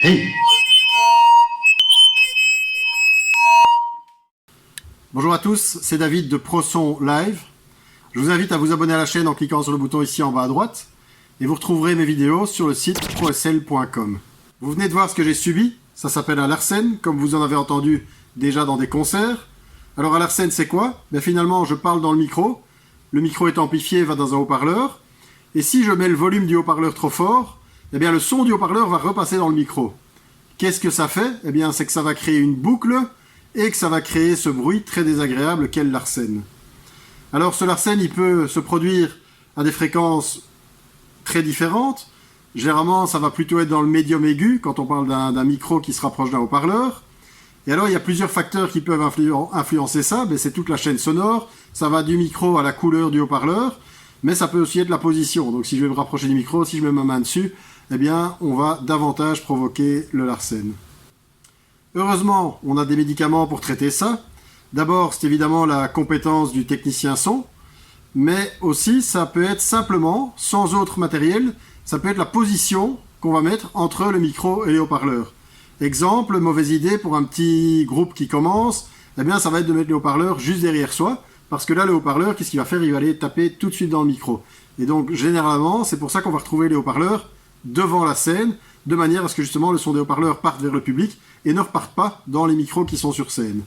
Hey! Bonjour à tous, c'est David de ProSon Live. Je vous invite à vous abonner à la chaîne en cliquant sur le bouton ici en bas à droite et vous retrouverez mes vidéos sur le site prosl.com. Vous venez de voir ce que j'ai subi, ça s'appelle un larsen, comme vous en avez entendu déjà dans des concerts. Alors un larsen c'est quoi? Finalement je parle dans le micro est amplifié, va dans un haut-parleur, et si je mets le volume du haut-parleur trop fort, le son du haut-parleur va repasser dans le micro. Qu'est-ce que ça fait? C'est que ça va créer une boucle et que ça va créer ce bruit très désagréable qu'est le larsen. Alors ce larsen, il peut se produire à des fréquences très différentes. Généralement, ça va plutôt être dans le médium aigu, quand on parle d'un micro qui se rapproche d'un haut-parleur. Et alors, il y a plusieurs facteurs qui peuvent influencer ça. C'est toute la chaîne sonore. Ça va du micro à la couleur du haut-parleur. Mais ça peut aussi être la position. Donc si je vais me rapprocher du micro, si je mets ma main dessus, on va davantage provoquer le larsen. Heureusement, on a des médicaments pour traiter ça. D'abord, c'est évidemment la compétence du technicien son, mais aussi ça peut être simplement, sans autre matériel, ça peut être la position qu'on va mettre entre le micro et les haut-parleurs. Exemple, mauvaise idée pour un petit groupe qui commence, ça va être de mettre les haut-parleurs juste derrière soi, parce que là, le haut-parleur, qu'est-ce qu'il va faire? Il va aller taper tout de suite dans le micro. Et donc, généralement, c'est pour ça qu'on va retrouver les haut-parleurs devant la scène, de manière à ce que justement le son des haut-parleurs parte vers le public et ne reparte pas dans les micros qui sont sur scène.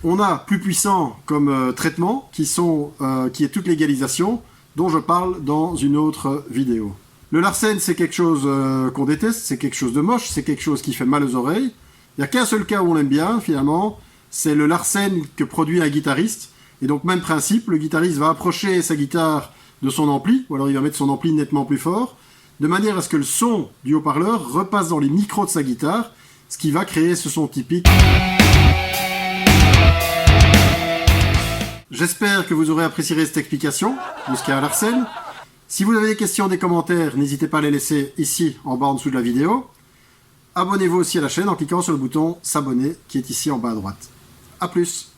On a plus puissant comme traitement qui est toute l'égalisation, dont je parle dans une autre vidéo. Le larsen, c'est quelque chose qu'on déteste, c'est quelque chose de moche, c'est quelque chose qui fait mal aux oreilles. Il n'y a qu'un seul cas où on l'aime bien, finalement, c'est le larsen que produit un guitariste. Et donc, même principe, le guitariste va approcher sa guitare de son ampli, ou alors il va mettre son ampli nettement plus fort, de manière à ce que le son du haut-parleur repasse dans les micros de sa guitare, ce qui va créer ce son typique. J'espère que vous aurez apprécié cette explication de ce qu'est un larsen. Si vous avez des questions, des commentaires, n'hésitez pas à les laisser ici en bas en dessous de la vidéo. Abonnez-vous aussi à la chaîne en cliquant sur le bouton s'abonner qui est ici en bas à droite. A plus!